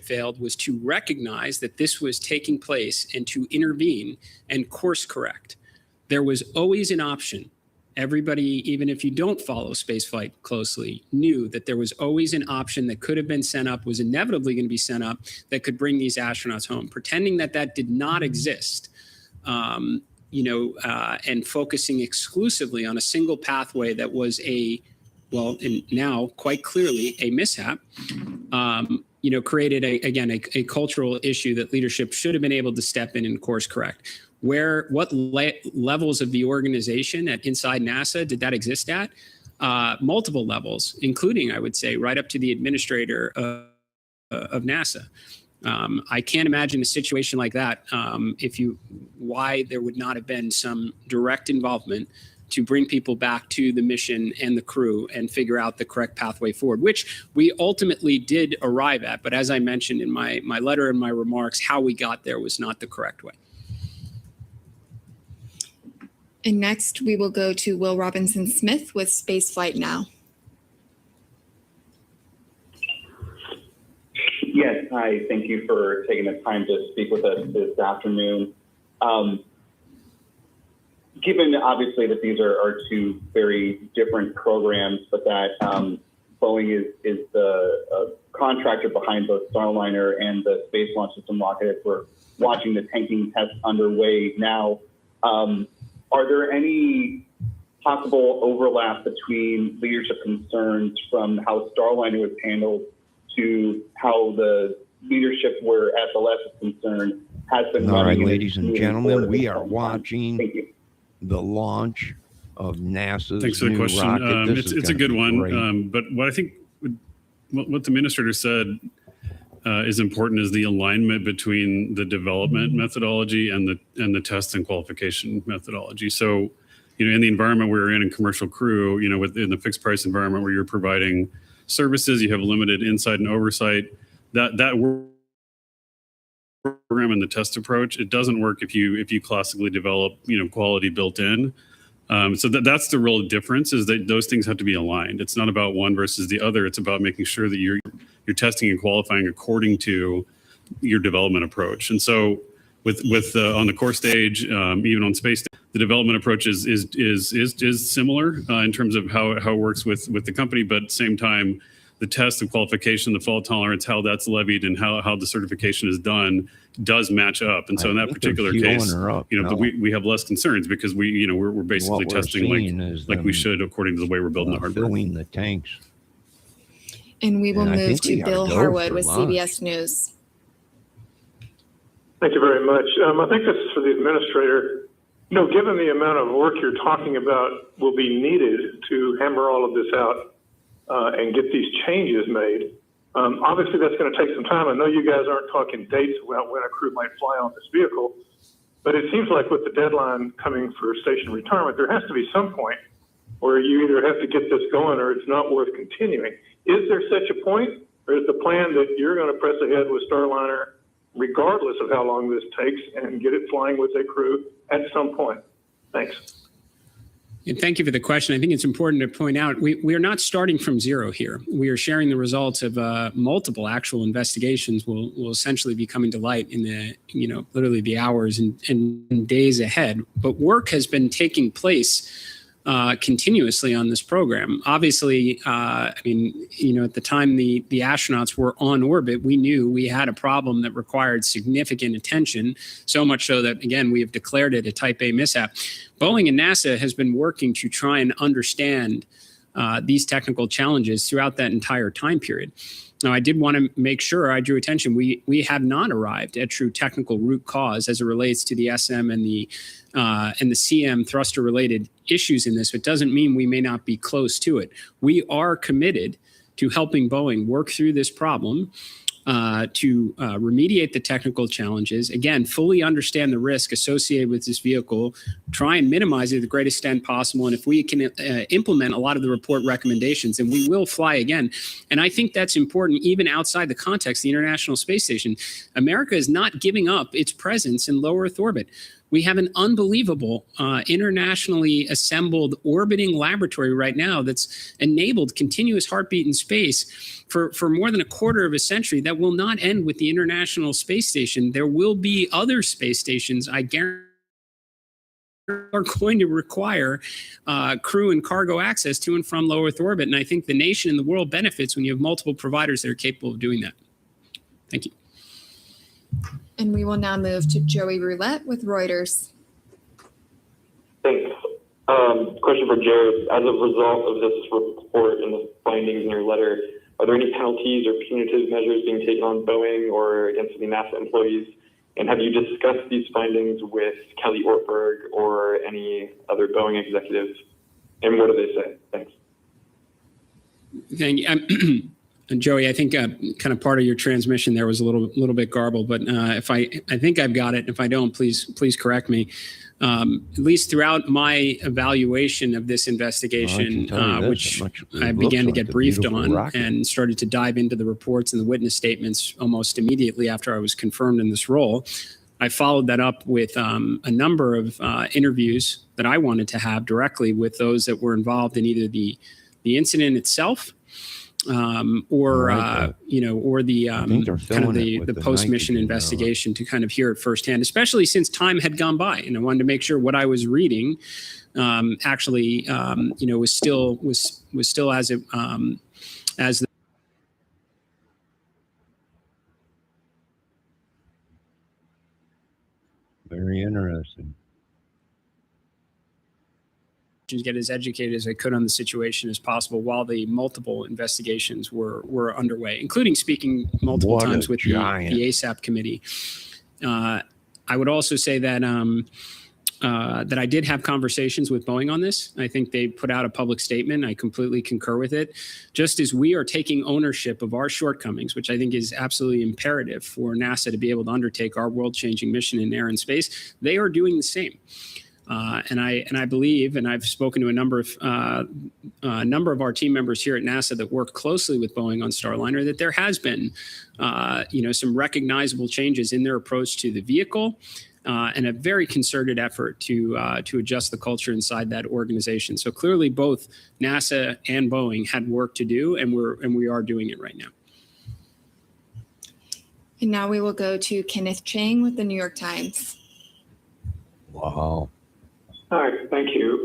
failed was to recognize that this was taking place and to intervene and course correct. There was always an option. Everybody, even if you don't follow spaceflight closely, knew that there was always an option that could have been sent up, was inevitably going to be sent up, that could bring these astronauts home. Pretending that that did not exist, and focusing exclusively on a single pathway that was and now quite clearly a mishap, created a cultural issue that leadership should have been able to step in and course correct. What levels of the organization inside NASA did that exist at? Multiple levels, including, I would say, right up to the administrator of NASA. I can't imagine a situation like that why there would not have been some direct involvement to bring people back to the mission and the crew and figure out the correct pathway forward, which we ultimately did arrive at. But as I mentioned in my letter and my remarks, how we got there was not the correct way. And next, we will go to Will Robinson Smith with Spaceflight Now. Yes, hi. Thank you for taking the time to speak with us this afternoon. Given obviously that these are two very different programs, but that Boeing is the contractor behind both Starliner and the Space Launch System rocket, as we're watching the tanking test underway now. Are there any possible overlap between leadership concerns from how Starliner was handled to how the leadership where SLS is concerned has been running? All right, ladies and gentlemen, we are watching the launch of NASA's Thanks for the new question. rocket. It's a good one. But what I think, what the administrator said is important is the alignment between the development methodology and the test and qualification methodology. So, in the environment we're in commercial crew, in the fixed price environment where you're providing services, you have limited insight and oversight. That program and the test approach, it doesn't work if you classically develop quality built in. So that's the real difference, is that those things have to be aligned. It's not about one versus the other. It's about making sure that you're testing and qualifying according to your development approach. And so with on the core stage, even on space, the development approach is similar in terms of how it works with the company, but at the same time, the test, the qualification, the fault tolerance, how that's levied, and how the certification is done does match up. And so in that particular case, we have less concerns because we're basically testing like we should according to the way we're building the hardware. Filling the tanks. And we will move to Bill Harwood with CBS News. Thank you very much. I think this is for the administrator. Given the amount of work you're talking about will be needed to hammer all of this out and get these changes made, obviously that's going to take some time. I know you guys aren't talking dates about when a crew might fly on this vehicle, but it seems like with the deadline coming for station retirement, there has to be some point where you either have to get this going or it's not worth continuing. Is there such a point, or is the plan that you're going to press ahead with Starliner regardless of how long this takes and get it flying with a crew at some point? Thanks. And thank you for the question. I think it's important to point out we are not starting from zero here. We are sharing the results of multiple actual investigations will essentially be coming to light in the, literally the hours and days ahead. But work has been taking place continuously on this program. Obviously, at the time the astronauts were on orbit, we knew we had a problem that required significant attention, so much so that, again, we have declared it a Type A mishap. Boeing and NASA has been working to try and understand these technical challenges throughout that entire time period. Now, I did want to make sure I drew attention. We have not arrived at true technical root cause as it relates to the SM and the CM thruster-related issues in this. It doesn't mean we may not be close to it. We are committed to helping Boeing work through this problem, to remediate the technical challenges, again, fully understand the risk associated with this vehicle, try and minimize it to the greatest extent possible. And if we can implement a lot of the report recommendations, then we will fly again. And I think that's important even outside the context of the International Space Station. America is not giving up its presence in low Earth orbit. We have an unbelievable internationally assembled orbiting laboratory right now that's enabled continuous heartbeat in space for more than a quarter of a century. That will not end with the International Space Station. There will be other space stations, I guarantee, are going to require crew and cargo access to and from low Earth orbit. And I think the nation and the world benefits when you have multiple providers that are capable of doing that. Thank you. And we will now move to Joey Roulette with Reuters. Thanks. Question for Jared. As a result of this report and the findings in your letter, are there any penalties or punitive measures being taken on Boeing or against any NASA employees? And have you discussed these findings with Kelly Ortberg or any other Boeing executives? And what do they say? Thanks. Thank you. Joey, I think kind of part of your transmission there was a little bit garbled, but if I think I've got it. If I don't, please correct me. At least throughout my evaluation of this investigation, which I began to get briefed on and started to dive into the reports and the witness statements almost immediately after I was confirmed in this role, I followed that up with a number of interviews that I wanted to have directly with those that were involved in either the incident itself, or the kind of the post-mission investigation to kind of hear it firsthand, especially since time had gone by, and I wanted to make sure what I was reading actually was still as it as the Very interesting. get as educated as I could on the situation as possible while the multiple investigations were underway, including speaking multiple times with the ASAP committee. I would also say that that I did have conversations with Boeing on this. I think they put out a public statement. I completely concur with it. Just as we are taking ownership of our shortcomings, which I think is absolutely imperative for NASA to be able to undertake our world-changing mission in air and space, they are doing the same. And I believe, and I've spoken to a number of our team members here at NASA that work closely with Boeing on Starliner, that there has been, some recognizable changes in their approach to the vehicle, and a very concerted effort to adjust the culture inside that organization. So clearly, both NASA and Boeing had work to do, and we are doing it right now. And now we will go to Kenneth Chang with the New York Times. Wow. Hi, thank you.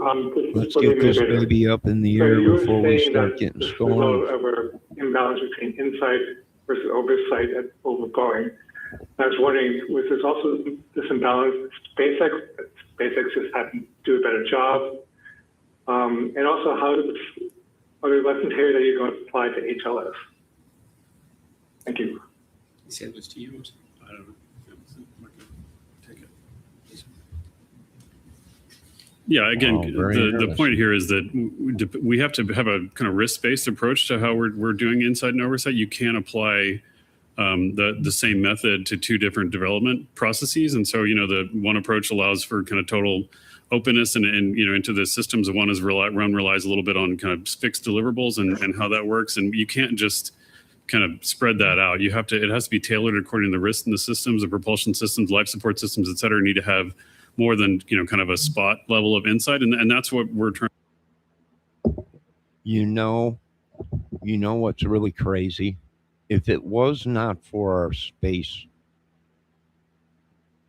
Let's get this baby up in the air before we start getting stormed. Over imbalance between insight versus oversight over Boeing. I was wondering, was this also this imbalance SpaceX? SpaceX just happened to do a better job. And also, are there lessons here that you're going to apply to HLS? Thank you. You said it was to you? I don't know. Yeah, again, the point here is that we have to have a kind of risk-based approach to how we're doing insight and oversight. You can't apply the same method to two different development processes. And so, the one approach allows for kind of total openness and into the systems. The one is relies a little bit on kind of fixed deliverables and how that works. And you can't just kind of spread that out. It has to be tailored according to the risk in the systems, the propulsion systems, life support systems, et cetera, need to have more than, kind of a spot level of insight. And that's what we're trying. You know what's really crazy? If it was not for our space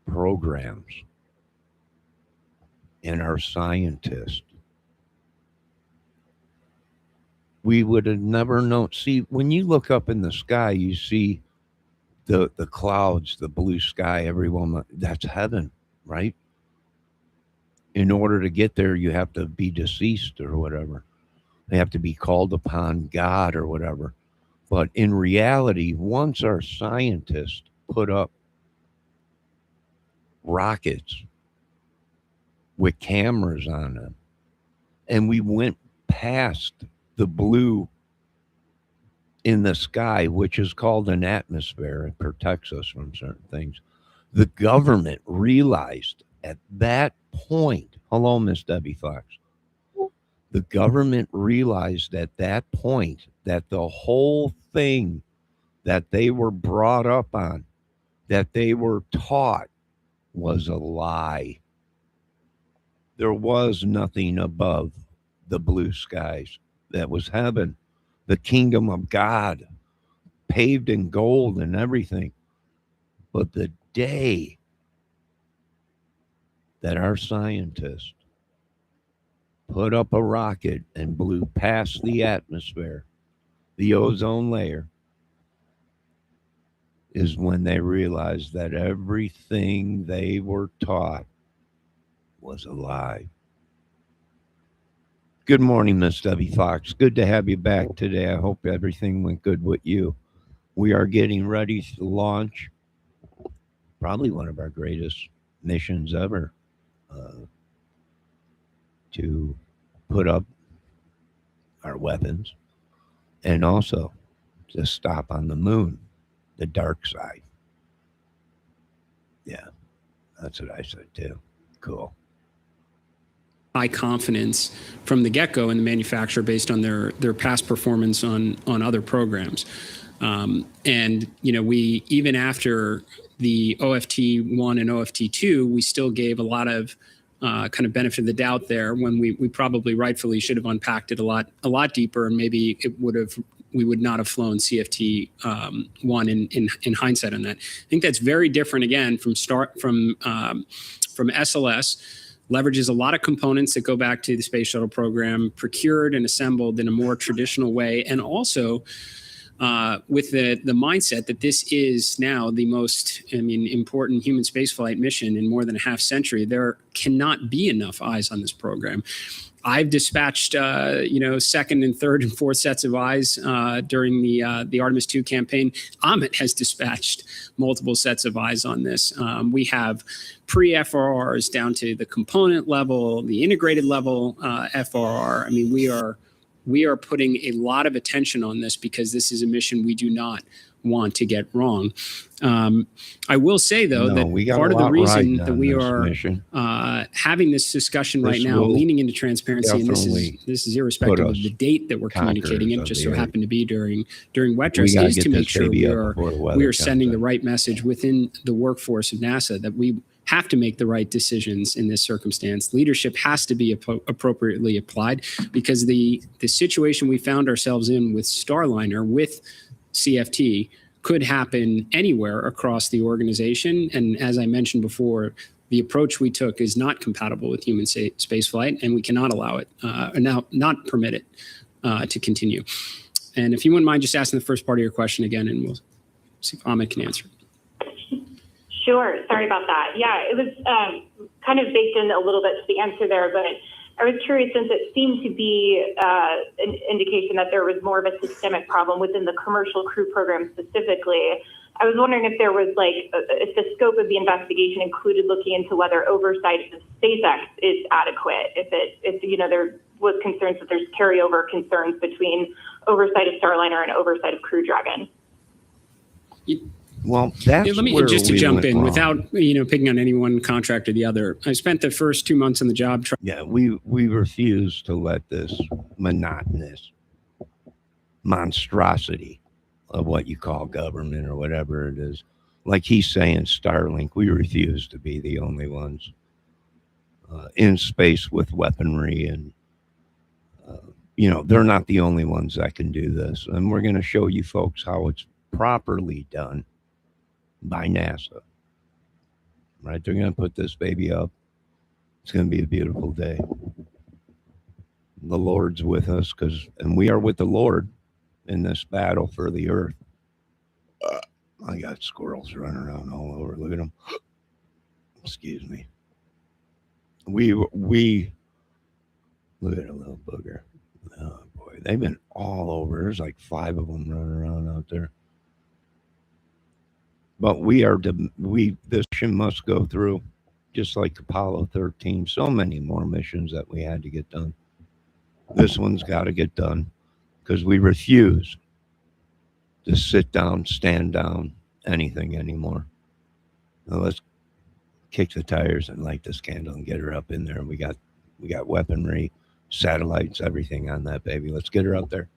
programs and our scientists, we would have never known. See, when you look up in the sky, you see the clouds, the blue sky, everyone, that's heaven, right? In order to get there, you have to be deceased or whatever. They have to be called upon God or whatever. But in reality, once our scientists put up rockets with cameras on them, and we went past the blue in the sky, which is called an atmosphere, it protects us from certain things, the government realized at that point, hello, Miss Debbie Fox. The government realized at that point that the whole thing that they were brought up on, that they were taught, was a lie. there was nothing above the blue skies. That was heaven, the kingdom of God, paved in gold and everything. But the day that our scientists put up a rocket and blew past the atmosphere, the ozone layer, is when they realized that everything they were taught was a lie. Good morning, Miss Debbie Fox. Good to have you back today. I hope everything went good with you. We are getting ready to launch probably one of our greatest missions ever, to put up our weapons and also to stop on the moon, the dark side. Yeah, that's what I said too. Cool. High confidence from the get-go in the manufacturer based on their past performance on other programs. And we, even after the OFT1 and OFT2, we still gave a lot of kind of benefit of the doubt there, when we probably rightfully should have unpacked it a lot deeper, and maybe we would not have flown CFT one in hindsight on that. I think that's very different again from SLS. Leverages a lot of components that go back to the space shuttle program, procured and assembled in a more traditional way, and also with the mindset that this is now the most, important human spaceflight mission in more than a half century. There cannot be enough eyes on this program. I've dispatched, second and third and fourth sets of eyes during the Artemis II campaign. Amit has dispatched multiple sets of eyes on this. We have pre-FRRs down to the component level, the integrated level FRR. I mean, we are putting a lot of attention on this because this is a mission we do not want to get wrong. I will say, though, that part of the reason that we are having this discussion right now, leaning into transparency, and this is irrespective of the date that we're communicating it, just so happened to be during wet dress, is to make sure we are sending the right message within the workforce of NASA that we have to make the right decisions in this circumstance. Leadership has to be appropriately applied, because the situation we found ourselves in with Starliner, with CFT, could happen anywhere across the organization. And as I mentioned before, the approach we took is not compatible with human spaceflight, and we cannot allow it, not permit it to continue. And if you wouldn't mind just asking the first part of your question again, and we'll see if Amit can answer. Sure. Sorry about that. Yeah, it was kind of baked in a little bit to the answer there, but I was curious, since it seemed to be an indication that there was more of a systemic problem within the commercial crew program specifically. I was wondering if there was if the scope of the investigation included looking into whether oversight of SpaceX is adequate, if there was concerns that there's carryover concerns between oversight of Starliner and oversight of Crew Dragon. Well, that's let me just to jump in without picking on any one contract or the other. I spent the first 2 months on the job. We refuse to let this monotonous monstrosity of what you call government or whatever it is, like he's saying, Starlink. We refuse to be the only ones in space with weaponry, and they're not the only ones that can do this. And we're going to show you folks how it's properly done by NASA. Right? They're going to put this baby up. It's going to be a beautiful day. The Lord's with us, and we are with the Lord in this battle for the earth. I got squirrels running around all over. Look at them. Excuse me. We look at a little booger. Oh boy, they've been all over. There's like 5 of them running around out there. But this mission must go through, just like Apollo 13. So many more missions that we had to get done. This one's got to get done, because we refuse to sit down, stand down, anything anymore. Now let's kick the tires and light this candle and get her up in there. We got weaponry, satellites, everything on that baby. Let's get her up there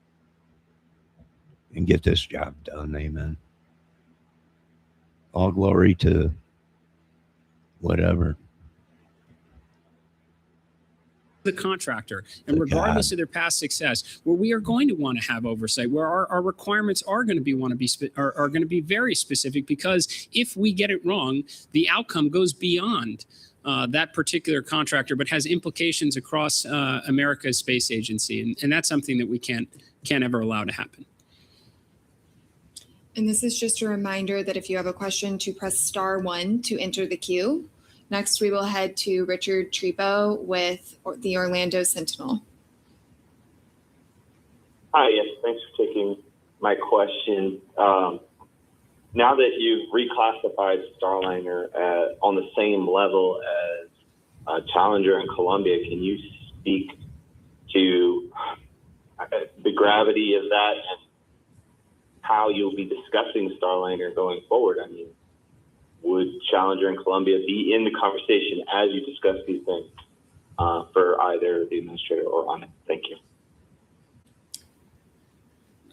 and get this job done. Amen. All glory to whatever. the contractor, and regardless of their past success, where we are going to want to have oversight, where our requirements are going to be are going to be very specific, because if we get it wrong, the outcome goes beyond that particular contractor, but has implications across America's space agency, and that's something that we can't ever allow to happen. And this is just a reminder that if you have a question, to press *1 to enter the queue. Next, we will head to Richard Trepo with the Orlando Sentinel. Hi, yes, thanks for taking my question. Now that you've reclassified Starliner on the same level as Challenger and Columbia, can you speak to the gravity of that and how you'll be discussing Starliner going forward? I mean, would Challenger and Columbia be in the conversation as you discuss these things for either the administrator or on it? Thank you.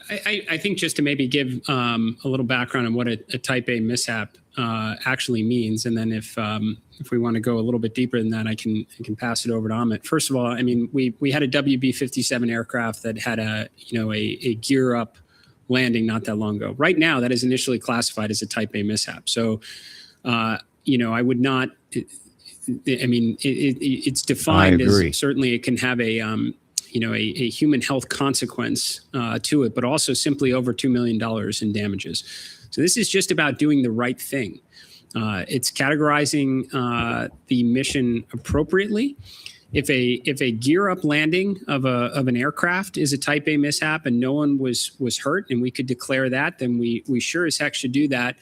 I think just to maybe give a little background on what a Type A mishap actually means, and then if we want to go a little bit deeper than that, I can pass it over to Amit. First of all, I mean, we had a WB-57 aircraft that had a gear up landing not that long ago. Right now, that is initially classified as a Type A mishap. So, I would not. I mean, it's defined as certainly it can have a human health consequence to it, but also simply over $2 million in damages. So this is just about doing the right thing. It's categorizing the mission appropriately. If a gear up landing of an aircraft is a Type A mishap and no one was hurt, and we could declare that, then we sure as heck should do that.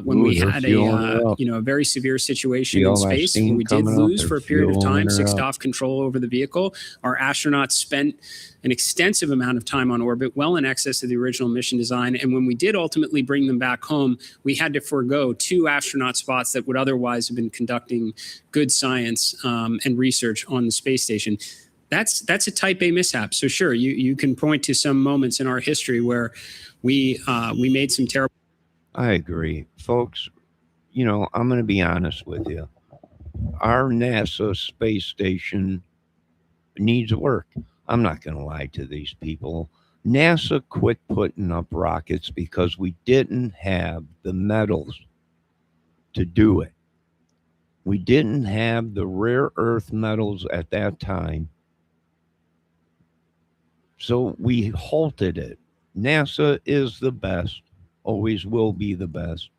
When we had a very severe situation in space, when we did lose for a period of time, sixed off control over the vehicle, our astronauts spent an extensive amount of time on orbit, well in excess of the original mission design. And when we did ultimately bring them back home, we had to forego 2 astronaut spots that would otherwise have been conducting good science and research on the space station. That's a Type A mishap. So sure, you can point to some moments in our history where we made some terrible. I agree. Folks, I'm going to be honest with you. Our NASA space station needs work. I'm not going to lie to these people. NASA quit putting up rockets because we didn't have the metals to do it. We didn't have the rare earth metals at that time. So we halted it. NASA is the best. Always will be the best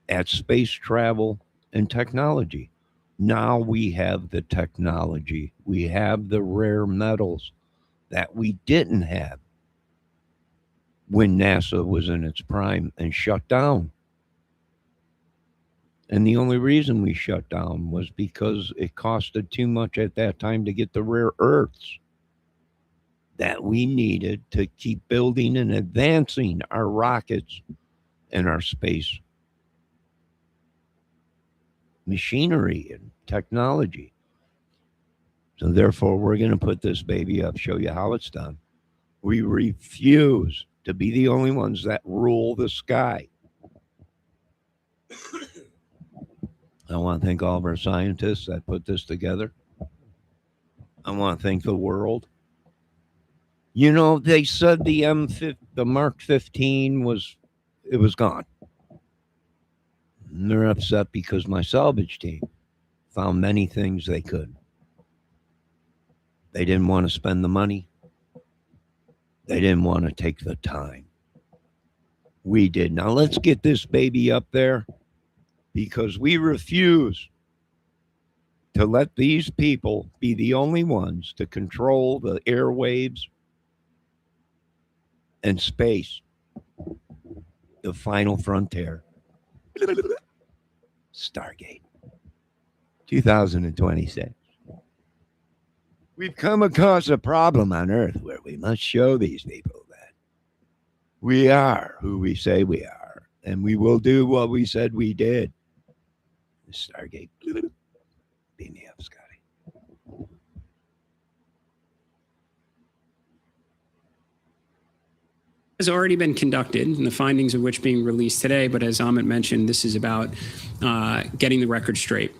at space travel and technology. Now we have the technology. We have the rare metals that we didn't have when NASA was in its prime and shut down. And the only reason we shut down was because it costed too much at that time to get the rare earths that we needed to keep building and advancing our rockets and our space machinery and technology. So therefore, we're going to put this baby up, show you how it's done. We refuse to be the only ones that rule the sky. I want to thank all of our scientists that put this together. I want to thank the world. They said the Mark 15 was gone. And they're upset because my salvage team found many things they could. They didn't want to spend the money. They didn't want to take the time. We did. Now let's get this baby up there, because we refuse to let these people be the only ones to control the airwaves and space, the final frontier. Stargate 2026. We've come across a problem on Earth where we must show these people that we are who we say we are, and we will do what we said we did. Stargate. Beam me up, Scotty. has already been conducted, and the findings of which being released today. But as Amit mentioned, this is about getting the record straight.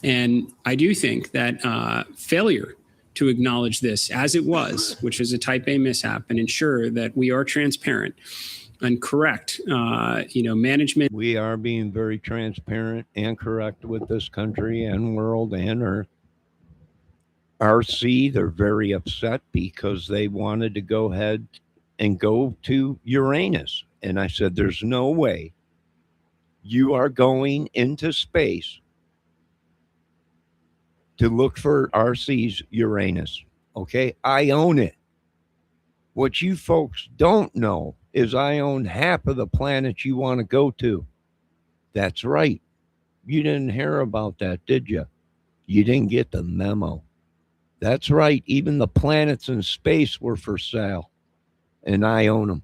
And I do think that failure to acknowledge this as it was, which is a type A mishap, and ensure that we are transparent and correct, management. We are being very transparent and correct with this country and world and Earth. RC, they're very upset because they wanted to go ahead and go to Uranus. And I said, there's no way you are going into space to look for RC's Uranus. Okay, I own it. What you folks don't know is I own half of the planet you want to go to. That's right. You didn't hear about that, did you? You didn't get the memo. That's right. Even the planets in space were for sale, and I own them.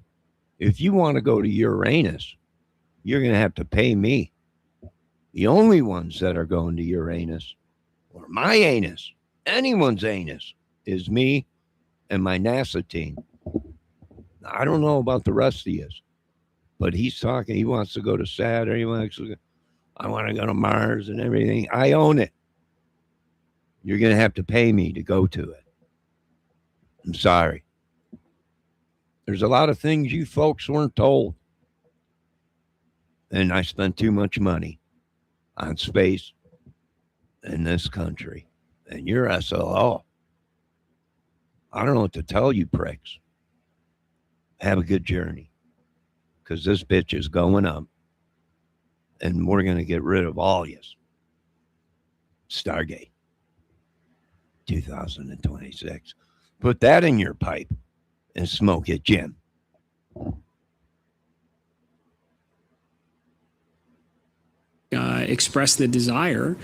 If you want to go to Uranus, you're going to have to pay me. The only ones that are going to Uranus, or my anus, anyone's anus, is me and my NASA team. I don't know about the rest of you, but he's talking. He wants to go to Saturn. I want to go to Mars and everything. I own it. You're going to have to pay me to go to it. I'm sorry. There's a lot of things you folks weren't told. And I spent too much money on space in this country. And you're SLO. I don't know what to tell you pricks. Have a good journey. Because this bitch is going up. And we're going to get rid of all yous. Stargate 2026. Put that in your pipe and smoke it, Jim. Express the desire,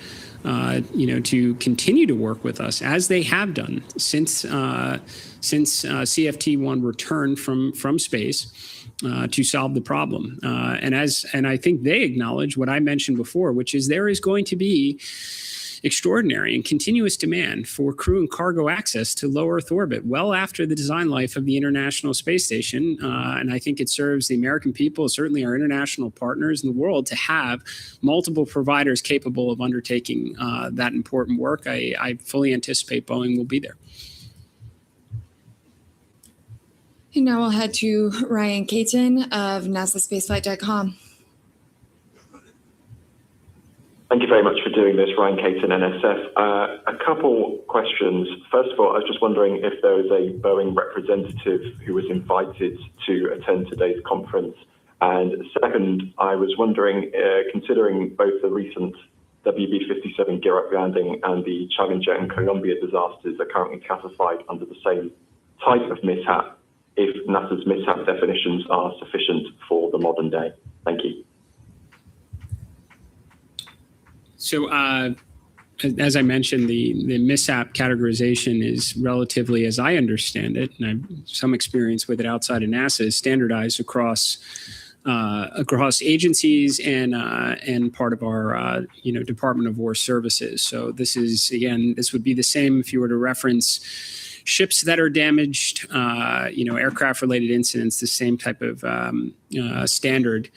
to continue to work with us as they have done since CFT-1 returned from space to solve the problem. And I think they acknowledge what I mentioned before, which is there is going to be extraordinary and continuous demand for crew and cargo access to low Earth orbit well after the design life of the International Space Station. And I think it serves the American people, certainly our international partners in the world, to have multiple providers capable of undertaking that important work. I fully anticipate Boeing will be there. And now we'll head to Ryan Caton of NASASpaceflight.com. Thank you very much for doing this, Ryan Caton, NSF. A couple questions. First of all, I was just wondering if there was a Boeing representative who was invited to attend today's conference. And second, I was wondering, considering both the recent WB-57 Gear-Up grounding and the Challenger and Columbia disasters are currently classified under the same type of mishap, if NASA's mishap definitions are sufficient for the modern day. Thank you. So as I mentioned, the mishap categorization is relatively, as I understand it, and I have some experience with it outside of NASA, is standardized across agencies and part of our Department of War services. So this would be the same if you were to reference ships that are damaged, aircraft-related incidents. The same type of standard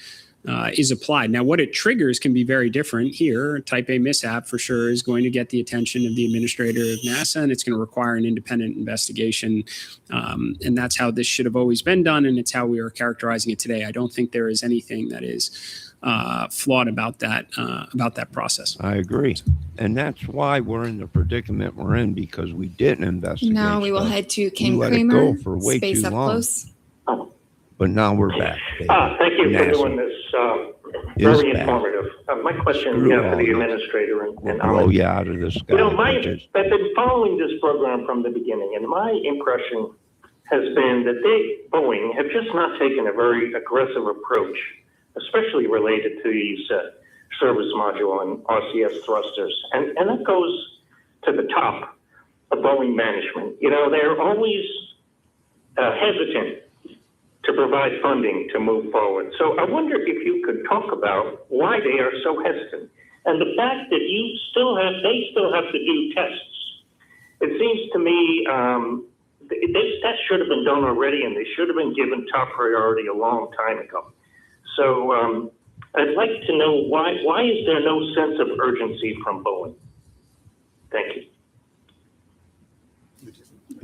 is applied. Now, what it triggers can be very different. Here, type A mishap for sure is going to get the attention of the administrator of NASA, and it's going to require an independent investigation. And that's how this should have always been done, and it's how we are characterizing it today. I don't think there is anything that is flawed about that process. I agree. And that's why we're in the predicament we're in, because we didn't investigate. Now we will head to Ken let it Kramer, go for way Space too Up long. Close. But now we're back. Thank you for NASA doing this. is Very back. informative. My question Screw for all the you. administrator and We'll Amit. blow you out of the sky. bitches. I've been following this program from the beginning, and my impression has been that Boeing have just not taken a very aggressive approach, especially related to these service module and RCS thrusters. And that goes to the top of Boeing management. They're always hesitant to provide funding to move forward. So I wonder if you could talk about why they are so hesitant and the fact that they still have to do tests. It seems to me that should have been done already, and they should have been given top priority a long time ago. So I'd like to know why is there no sense of urgency from Boeing? Thank you.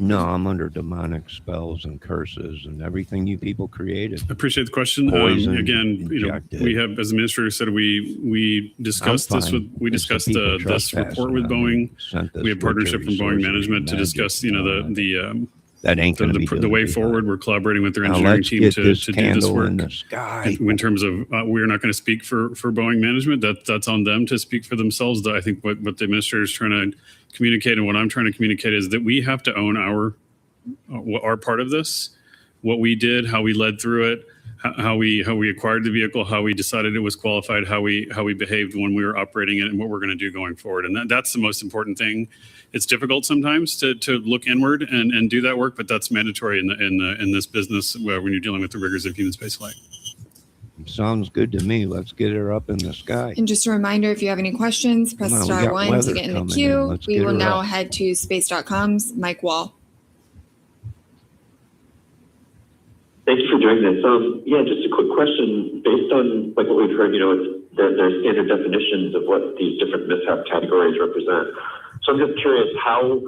No, I'm under demonic spells and curses and everything you people created. I appreciate the question. Poison, Again, injected. we have, as the administrator said, we discussed I'm this fine. we It's the discussed people this report with trespassing on me. Boeing. Sent this We have partnership wicked from Boeing sorcery management to magic discuss, and all that. That ain't going to be the good way for you. forward. We're collaborating with their Now engineering let's team get to this do this candle work. in the sky. In terms of, we're not going to speak for Boeing management. That's on them to speak for themselves. I think what the administrator is trying to communicate and what I'm trying to communicate is that we have to own our part of this, what we did, how we led through it, how we acquired the vehicle, how we decided it was qualified, how we behaved when we were operating it, and what we're going to do going forward. And that's the most important thing. It's difficult sometimes to look inward and do that work, but that's mandatory in this business when you're dealing with the rigors of human spaceflight. Sounds good to me. Let's get her up in the sky. And just a reminder, if you have any questions, press Come on, we star got 1 to weather get in the coming in. queue. Let's We get will her now up. head to space.com's Mike Wall. Thank you for doing this. Yeah, just a quick question. Based on like what we've heard, there's standard definitions of what these different mishap categories represent. So I'm just curious, how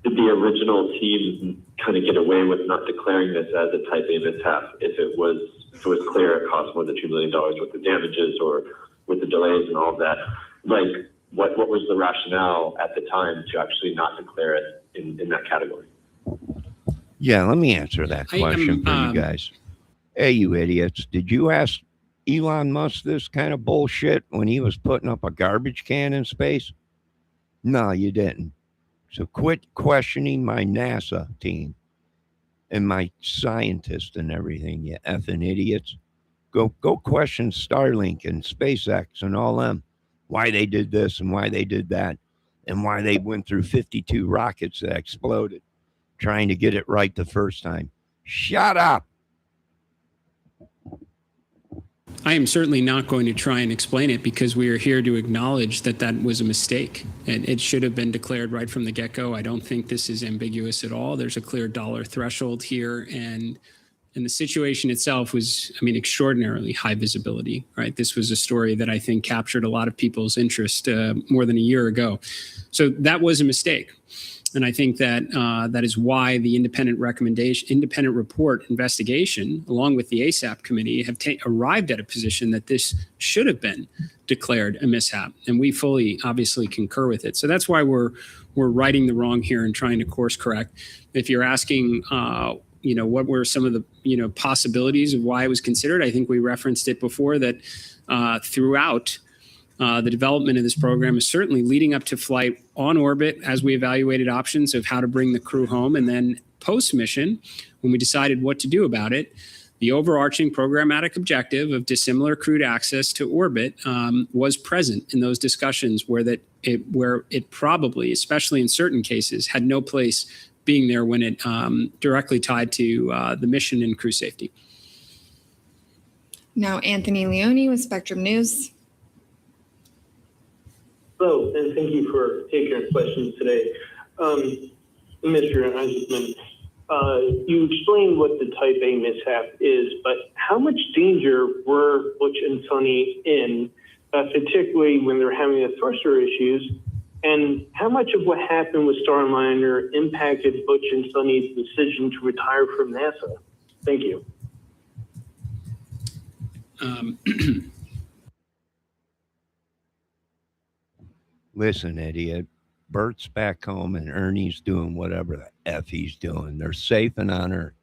did the original team kind of get away with not declaring this as a type A mishap if it was clear it cost more than $2 million worth of damages, or with the delays and all of that? Like, what was the rationale at the time to actually not declare it in that category? Yeah, let me answer that question for you guys. Hey, you idiots. Did you ask Elon Musk this kind of bullshit when he was putting up a garbage can in space? No, you didn't. So quit questioning my NASA team and my scientists and everything, you effing idiots. Go question Starlink and SpaceX and all them. Why they did this and why they did that and why they went through 52 rockets that exploded, trying to get it right the first time. Shut up. I am certainly not going to try and explain it, because we are here to acknowledge that that was a mistake. And it should have been declared right from the get-go. I don't think this is ambiguous at all. There's a clear dollar threshold here. And the situation itself was, extraordinarily high visibility, right? This was a story that I think captured a lot of people's interest more than a year ago. So that was a mistake. And I think that that is why the independent report investigation, along with the ASAP committee, have arrived at a position that this should have been declared a mishap. And we fully, obviously, concur with it. So that's why we're righting the wrong here and trying to course correct. If you're asking, what were some of the, possibilities of why it was considered, I think we referenced it before, that throughout the development of this program is certainly leading up to flight on orbit as we evaluated options of how to bring the crew home. And then post-mission, when we decided what to do about it, the overarching programmatic objective of dissimilar crewed access to orbit was present in those discussions, where it probably, especially in certain cases, had no place being there when it directly tied to the mission and crew safety. Now, Anthony Leone with Spectrum News. Hello, and thank you for taking our questions today. Mr. Eisenman, you explained what the Type A mishap is, but how much danger were Butch and Sonny in, particularly when they were having the thruster issues? And how much of what happened with Starliner impacted Butch and Sonny's decision to retire from NASA? Thank you. Listen, idiot. Bert's back home and Ernie's doing whatever the F he's doing. They're safe and on Earth.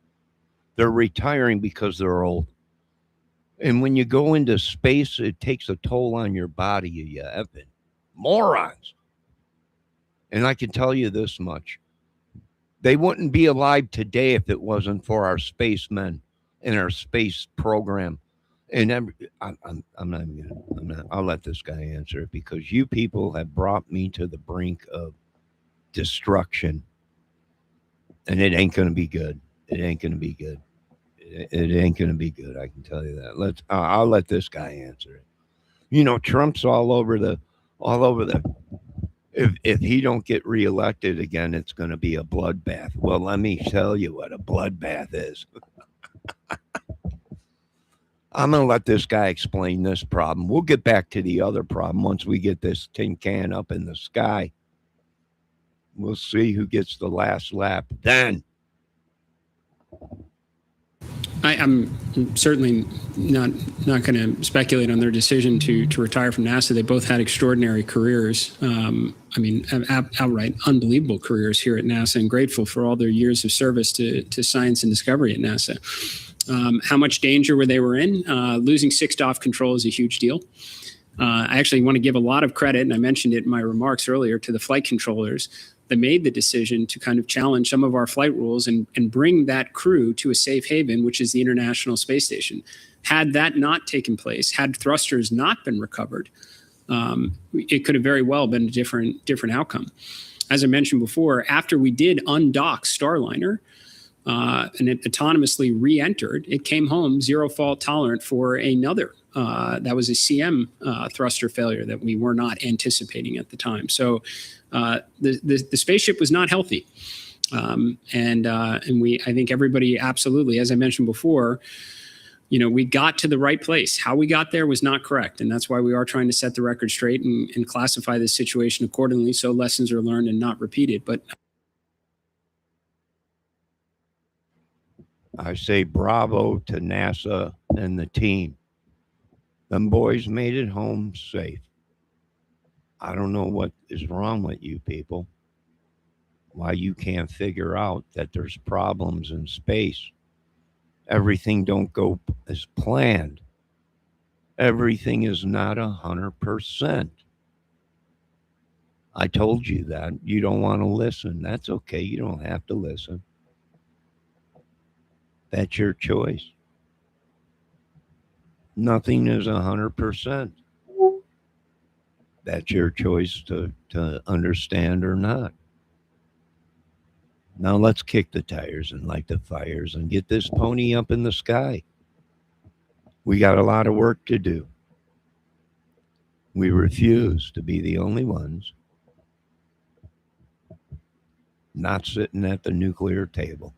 They're retiring because they're old. And when you go into space, it takes a toll on your body, you effing morons. And I can tell you this much. They wouldn't be alive today if it wasn't for our spacemen and our space program. And I'll let this guy answer it, because you people have brought me to the brink of destruction, and it ain't going to be good. It ain't going to be good. It ain't going to be good. I can tell you that. I'll let this guy answer it. Trump's all over the If he don't get reelected again, it's going to be a bloodbath. Well, let me tell you what a bloodbath is. I'm going to let this guy explain this problem. We'll get back to the other problem once we get this tin can up in the sky. We'll see who gets the last lap then. I'm certainly not going to speculate on their decision to retire from NASA. They both had extraordinary careers. Outright unbelievable careers here at NASA, and grateful for all their years of service to science and discovery at NASA. How much danger they were in? Losing 6 DOF control is a huge deal. I actually want to give a lot of credit, and I mentioned it in my remarks earlier, to the flight controllers that made the decision to kind of challenge some of our flight rules and bring that crew to a safe haven, which is the International Space Station. Had that not taken place, had thrusters not been recovered, it could have very well been a different outcome. As I mentioned before, after we did undock Starliner, and it autonomously re-entered, it came home zero fault tolerant for another. That was a CM thruster failure that we were not anticipating at the time. So the spaceship was not healthy. And I think everybody absolutely, as I mentioned before, we got to the right place. How we got there was not correct. And that's why we are trying to set the record straight and classify this situation accordingly so lessons are learned and not repeated. But I say bravo to NASA and the team. Them boys made it home safe. I don't know what is wrong with you people. Why you can't figure out that there's problems in space. Everything don't go as planned. Everything is not 100%. I told you that. You don't want to listen. That's okay. You don't have to listen. That's your choice. Nothing is 100%. That's your choice to understand or not. Now let's kick the tires and light the fires and get this pony up in the sky. We got a lot of work to do. We refuse to be the only ones not sitting at the nuclear table.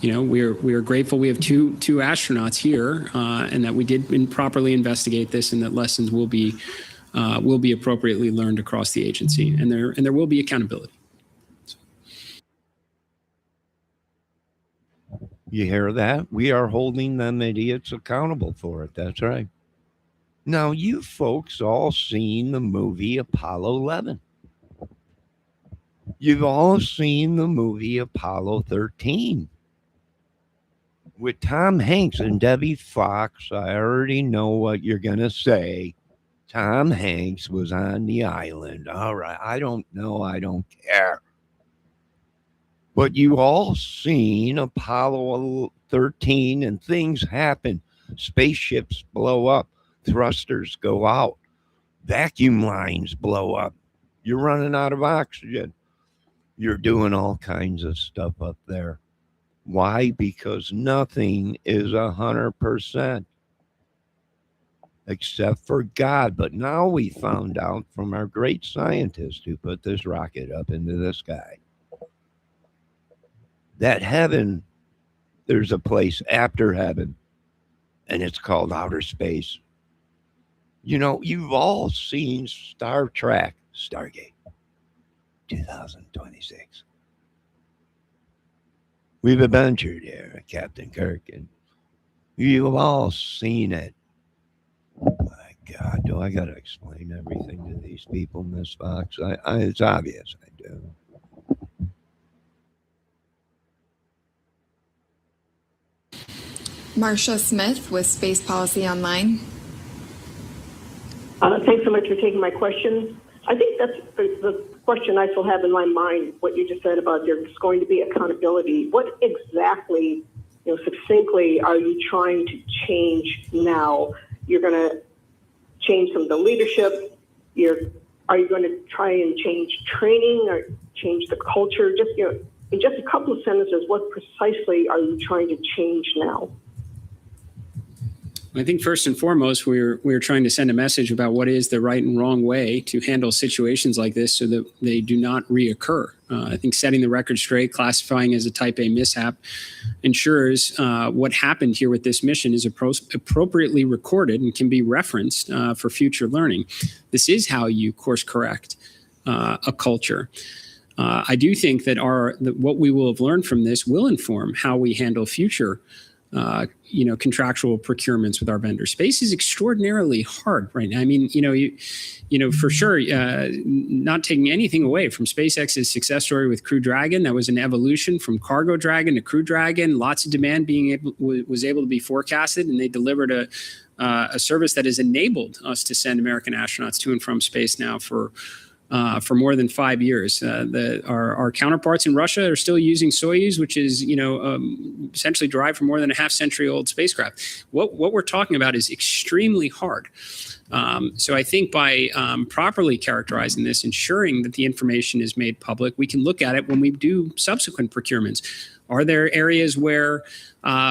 We are grateful we have two astronauts here, and that we did properly investigate this, and that lessons will be appropriately learned across the agency, and there will be accountability. You hear that? We are holding them idiots accountable for it. That's right. Now, you folks all seen the movie Apollo 11. You've all seen the movie Apollo 13 with Tom Hanks and Debbie Fox. I already know what you're going to say. Tom Hanks was on the island. All right. I don't know. I don't care. But you all seen Apollo 13 and things happen. Spaceships blow up. Thrusters go out. Vacuum lines blow up. You're running out of oxygen. You're doing all kinds of stuff up there. Why? Because nothing is 100%. Except for God. But now we found out from our great scientist who put this rocket up into the sky that heaven, there's a place after heaven, and it's called outer space. You've all seen Star Trek, Stargate, 2026. We've adventured here, Captain Kirk, and you've all seen it. My God, do I got to explain everything to these people, Miss Fox? It's obvious I do. Marcia Smith with Space Policy Online. Thanks so much for taking my question. I think that's the question I still have in my mind, what you just said about there's going to be accountability. What exactly, succinctly, are you trying to change now? You're going to change some of the leadership? Are you going to try and change training or change the culture? Just, in just a couple of sentences, what precisely are you trying to change now? I think first and foremost, we're trying to send a message about what is the right and wrong way to handle situations like this so that they do not reoccur. I think setting the record straight, classifying as a Type A mishap, ensures what happened here with this mission is appropriately recorded and can be referenced for future learning. This is how you course correct a culture. I do think that what we will have learned from this will inform how we handle future contractual procurements with our vendors. Space is extraordinarily hard right now. I mean, for sure, not taking anything away from SpaceX's success story with Crew Dragon. That was an evolution from Cargo Dragon to Crew Dragon. Lots of demand was able to be forecasted, and they delivered a service that has enabled us to send American astronauts to and from space now for more than 5 years. Our counterparts in Russia are still using Soyuz, which is essentially derived from more than a half-century-old spacecraft. What we're talking about is extremely hard. So I think by properly characterizing this, ensuring that the information is made public, we can look at it when we do subsequent procurements. Are there areas where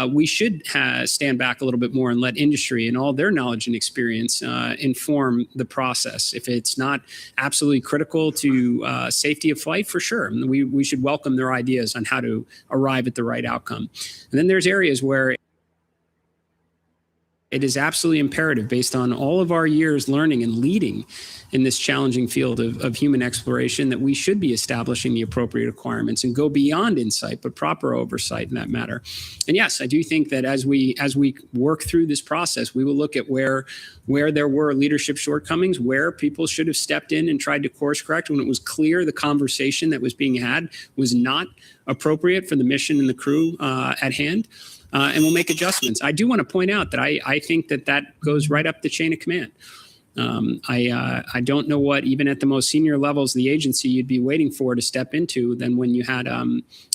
we should stand back a little bit more and let industry and all their knowledge and experience inform the process? If it's not absolutely critical to safety of flight, for sure, we should welcome their ideas on how to arrive at the right outcome. And then there's areas where it is absolutely imperative, based on all of our years learning and leading in this challenging field of human exploration, that we should be establishing the appropriate requirements and go beyond insight, but proper oversight in that matter. And yes, I do think that as we work through this process, we will look at where there were leadership shortcomings, where people should have stepped in and tried to course correct when it was clear the conversation that was being had was not appropriate for the mission and the crew at hand. And we'll make adjustments. I do want to point out that I think that goes right up the chain of command. I don't know what, even at the most senior levels of the agency, you'd be waiting for to step into than when you had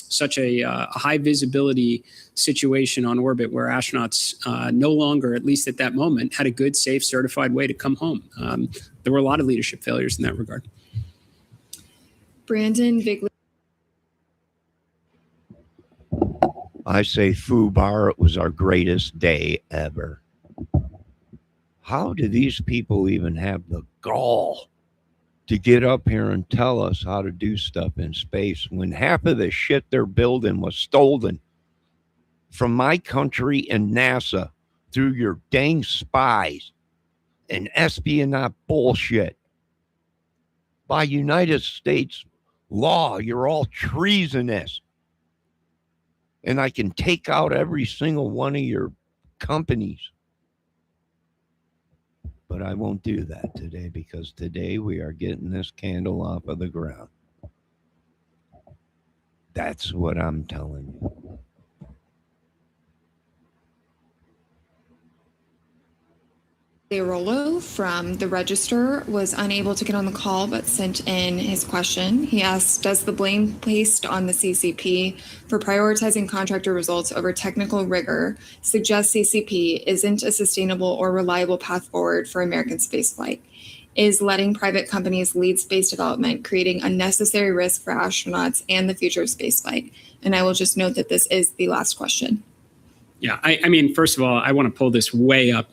such a high visibility situation on orbit where astronauts no longer, at least at that moment, had a good, safe, certified way to come home. There were a lot of leadership failures in that regard. Brandon Vigley. I say, FUBAR, it was our greatest day ever. How do these people even have the gall to get up here and tell us how to do stuff in space when half of the shit they're building was stolen from my country and NASA through your dang spies and espionage bullshit? By United States law, you're all treasonous. And I can take out every single one of your companies. But I won't do that today, because today we are getting this candle off of the ground. That's what I'm telling you. Rollo from the Register was unable to get on the call but sent in his question. He asked, does the blame placed on the CCP for prioritizing contractor results over technical rigor suggest CCP isn't a sustainable or reliable path forward for American spaceflight? Is letting private companies lead space development creating unnecessary risk for astronauts and the future of spaceflight? And I will just note that this is the last question. Yeah, I mean, first of all, I want to pull this way up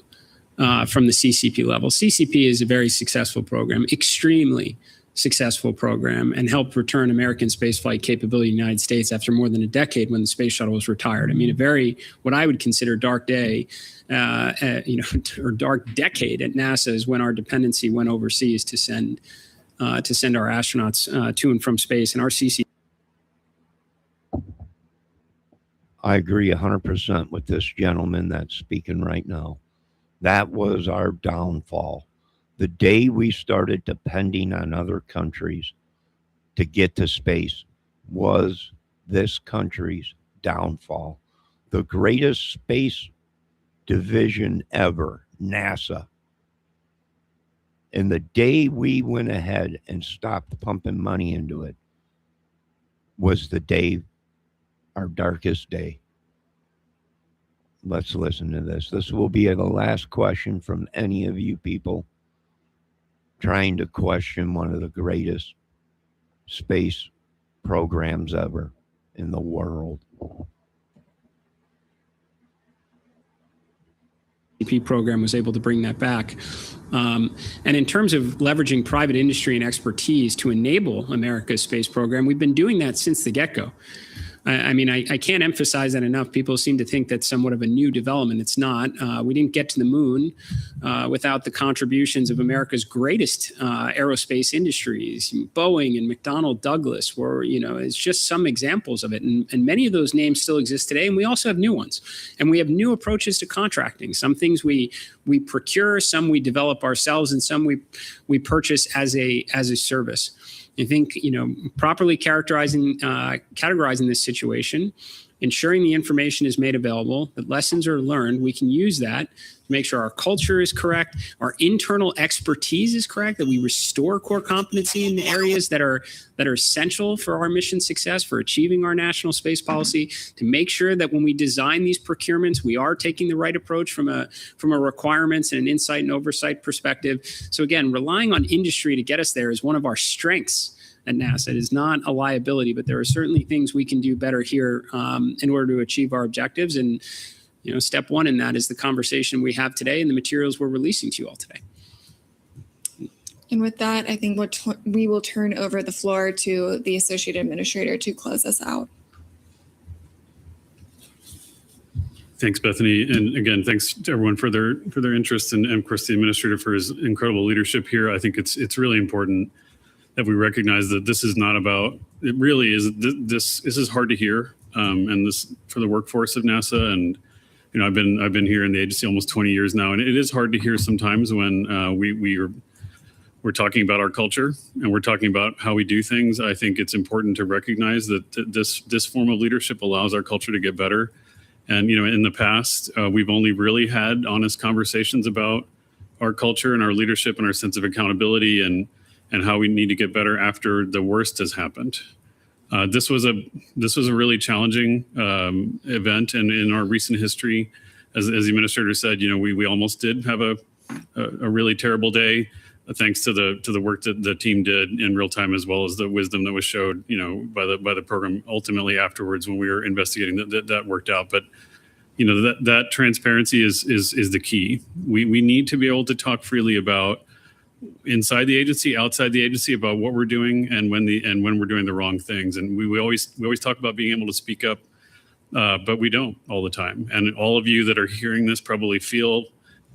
from the CCP level. CCP is a very successful program, extremely successful program, and helped return American spaceflight capability in the United States after more than a decade when the space shuttle was retired. I mean, a very, what I would consider dark day, or dark decade at NASA is when our dependency went overseas to send our astronauts to and from space, and our CCP. I agree 100% with this gentleman that's speaking right now. That was our downfall. The day we started depending on other countries to get to space was this country's downfall. The greatest space division ever, NASA. And the day we went ahead and stopped pumping money into it was the day, our darkest day. Let's listen to this. This will be the last question from any of you people trying to question one of the greatest space programs ever in the world. program was able to bring that back. And in terms of leveraging private industry and expertise to enable America's space program, we've been doing that since the get-go. I mean, I can't emphasize that enough. People seem to think that's somewhat of a new development. It's not. We didn't get to the moon without the contributions of America's greatest aerospace industries, Boeing and McDonnell Douglas, where, it's just some examples of it. And many of those names still exist today. And we also have new ones. And we have new approaches to contracting. Some things we procure, some we develop ourselves, and some we purchase as a service. I think, properly categorizing this situation, ensuring the information is made available, that lessons are learned, we can use that to make sure our culture is correct, our internal expertise is correct, that we restore core competency in the areas that are essential for our mission success, for achieving our national space policy, to make sure that when we design these procurements, we are taking the right approach from a requirements and an insight and oversight perspective. So again, relying on industry to get us there is one of our strengths at NASA. It is not a liability, but there are certainly things we can do better here in order to achieve our objectives. And step one in that is the conversation we have today and the materials we're releasing to you all today. And with that, I think we will turn over the floor to the Associate Administrator to close us out. Thanks, Bethany. And again, thanks to everyone for their interest, and of course the Administrator for his incredible leadership here. I think it's really important that we recognize that this is not about, it really is, this is hard to hear. And this for the workforce of NASA. And, I've been here in the agency almost 20 years now, and it is hard to hear sometimes when we're talking about our culture and we're talking about how we do things. I think it's important to recognize that this form of leadership allows our culture to get better. And, in the past, we've only really had honest conversations about our culture and our leadership and our sense of accountability and how we need to get better after the worst has happened. This was a really challenging event, and in our recent history, as the Administrator said, we almost did have a really terrible day, thanks to the work that the team did in real time, as well as the wisdom that was showed, by the program ultimately afterwards when we were investigating that worked out. But that transparency is the key. We need to be able to talk freely about inside the agency, outside the agency, about what we're doing and when we're doing the wrong things. And we always talk about being able to speak up, but we don't all the time. And all of you that are hearing this probably feel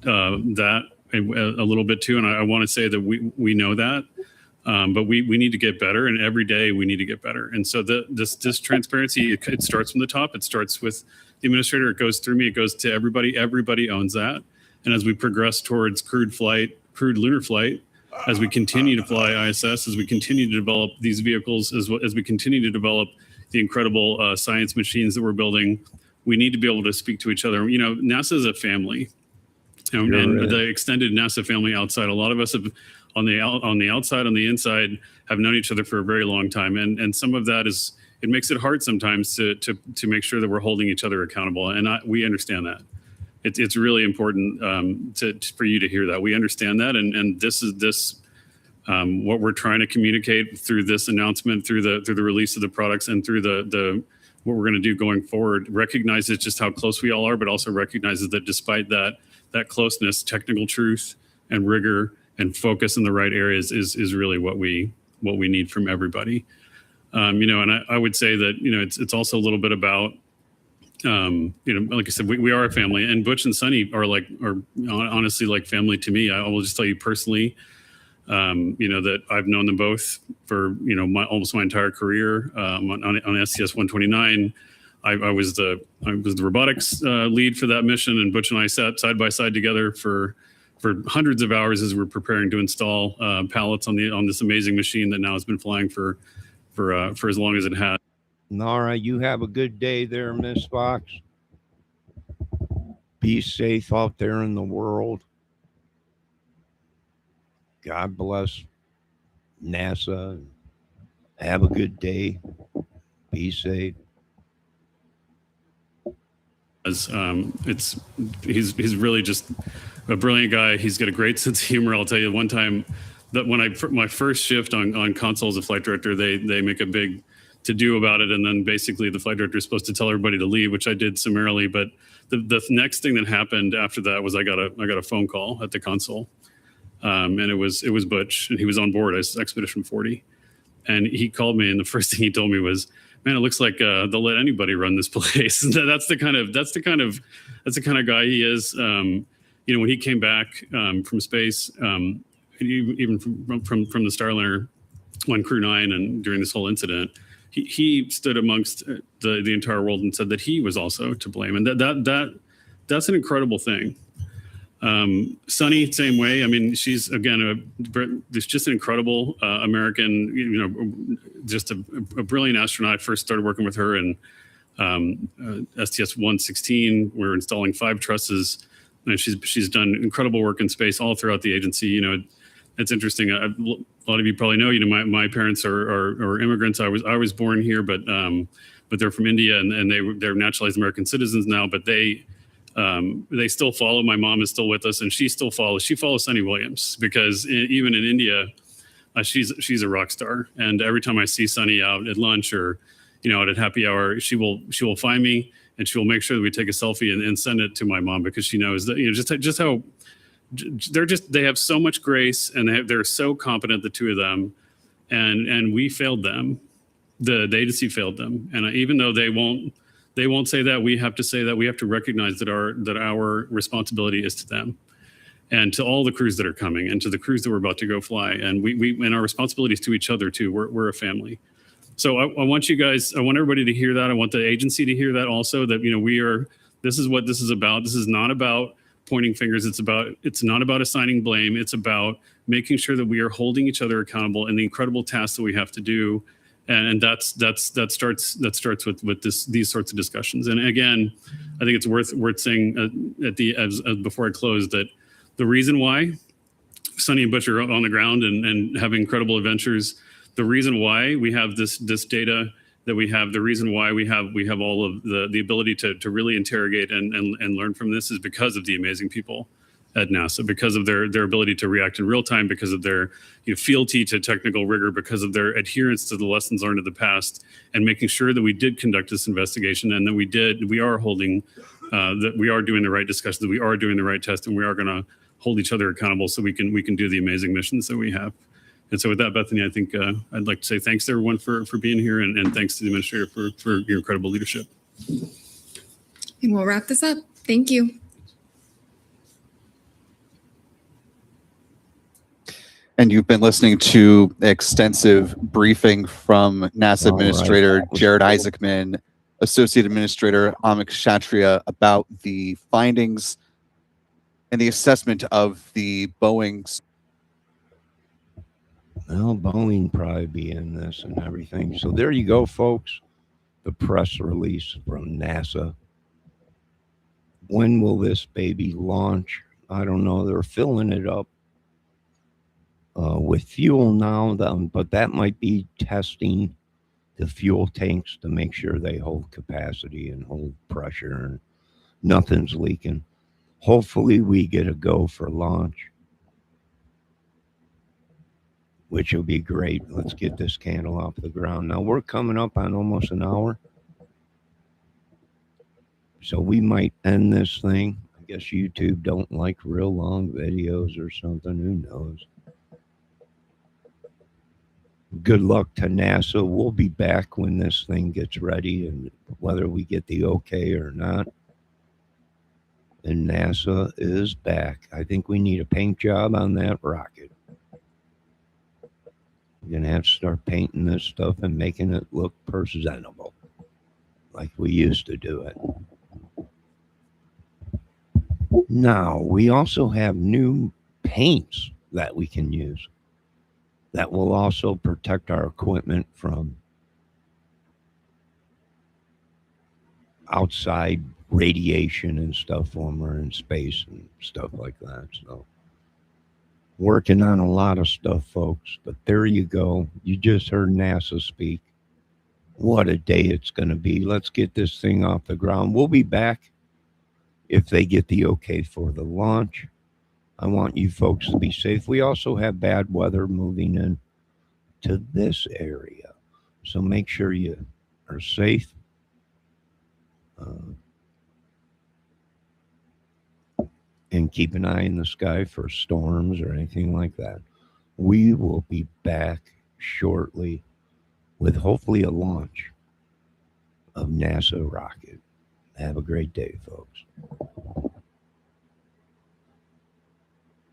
that a little bit too. And I want to say that we know that, but we need to get better, and every day we need to get better. And so this transparency, it starts from the top. It starts with the Administrator. It goes through me. It goes to everybody. Everybody owns that. And as we progress towards crewed lunar flight, as we continue to fly ISS, as we continue to develop these vehicles, as we continue to develop the incredible science machines that we're building, we need to be able to speak to each other. NASA is a family, and the extended NASA family outside. A lot of us have, on the outside, on the inside, have known each other for a very long time, and some of that is, it makes it hard sometimes to make sure that we're holding each other accountable, and we understand that. It's really important for you to hear that. We understand that, and this is what we're trying to communicate through this announcement, through the release of the products, and through the what we're going to do going forward. Recognizes just how close we all are, but also recognizes that despite that closeness, technical truth and rigor and focus in the right areas is really what we need from everybody. And I would say that it's also a little bit about. Like I said, we are a family, and Butch and Sunny are honestly like family to me. I will just tell you personally, that I've known them both for, almost my entire career, on STS 129. I was the robotics lead for that mission, and Butch and I sat side by side together for hundreds of hours as we're preparing to install pallets on this amazing machine that now has been flying for as long as it has. Nara, you have a good day there, Miss Fox. Be safe out there in the world. God bless NASA. Have a good day. Be safe. He's really just a brilliant guy. He's got a great sense of humor. I'll tell you, one time that when my first shift on console as a flight director, they make a big do about it. And then basically the flight director is supposed to tell everybody to leave, which I did summarily. But the next thing that happened after that was I got a phone call at the console, and it was Butch, and he was on board as Expedition 40, and he called me, and the first thing he told me was, "Man, it looks like they'll let anybody run this place." That's the kind of guy he is. You know, when he came back from space, even from the Starliner on Crew 9 and during this whole incident, he stood amongst the entire world and said that he was also to blame, and that's an incredible thing. Sunny, same way. I mean, she's again just an incredible American. You know, just a brilliant astronaut. First started working with her in STS-116. We're installing 5 trusses, and she's done incredible work in space all throughout the agency. You know, it's interesting. A lot of you probably know. You know, my parents are immigrants. I was born here, but they're from India, and they're naturalized American citizens now. But they still follow. My mom is still with us, and she follows Sunny Williams, because even in India, she's a rock star. And every time I see Sunny out at lunch or, you know, out at happy hour, she will find me, and she will make sure that we take a selfie and send it to my mom, because she knows that, you know, just how they have so much grace, and they're so competent, the two of them, and we failed them. The agency failed them, and even though they won't say that, we have to say that. We have to recognize that our responsibility is to them, and to all the crews that are coming, and to the crews that we're about to go fly, and and our responsibility is to each other too. We're a family. So I want everybody to hear that. I want the agency to hear that also, that, you know, this is what this is about. This is not about pointing fingers. It's not about assigning blame. It's about making sure that we are holding each other accountable in the incredible tasks that we have to do. And that starts with these sorts of discussions. And again, I think it's worth saying before I close, that the reason why Sunny and Butch are on the ground and having incredible adventures, the reason why we have this data that we have, the reason why we have all of the ability to really interrogate and learn from this, is because of the amazing people at NASA, because of their ability to react in real time, because of their, you know, fealty to technical rigor, because of their adherence to the lessons learned of the past, and making sure that we did conduct this investigation, and that we are holding, that we are doing the right discussions, that we are doing the right test, and we are going to hold each other accountable so we can do the amazing missions that we have. And so with that, Bethany, I think I'd like to say thanks to everyone for being here, and thanks to the administrator for your incredible leadership. And we'll wrap this up. Thank you. And you've been listening to extensive briefing from NASA Administrator Jared Isaacman, Associate Administrator Amik Kshatriya, about the findings and the assessment of the Boeing's. Well, Boeing probably be in this and everything. So there you go, folks. The press release from NASA. When will this baby launch? I don't know. They're filling it up with fuel now, but that might be testing the fuel tanks to make sure they hold capacity and hold pressure and nothing's leaking. Hopefully we get a go for launch, which will be great. Let's get this candle off the ground. Now we're coming up on almost an hour, so we might end this thing. I guess YouTube don't like real long videos or something. Who knows? Good luck to NASA. We'll be back when this thing gets ready, and whether we get the okay or not. And NASA is back. I think we need a paint job on that rocket. We're going to have to start painting this stuff and making it look presentable, like we used to do it. Now, we also have new paints that we can use that will also protect our equipment from outside radiation and stuff when we're in space and stuff like that. So, working on a lot of stuff, folks. But there you go. You just heard NASA speak. What a day it's going to be. Let's get this thing off the ground. We'll be back if they get the okay for the launch. I want you folks to be safe. We also have bad weather moving in to this area. So make sure you are safe. And keep an eye in the sky for storms or anything like that. We will be back shortly with hopefully a launch of NASA rocket. Have a great day, folks.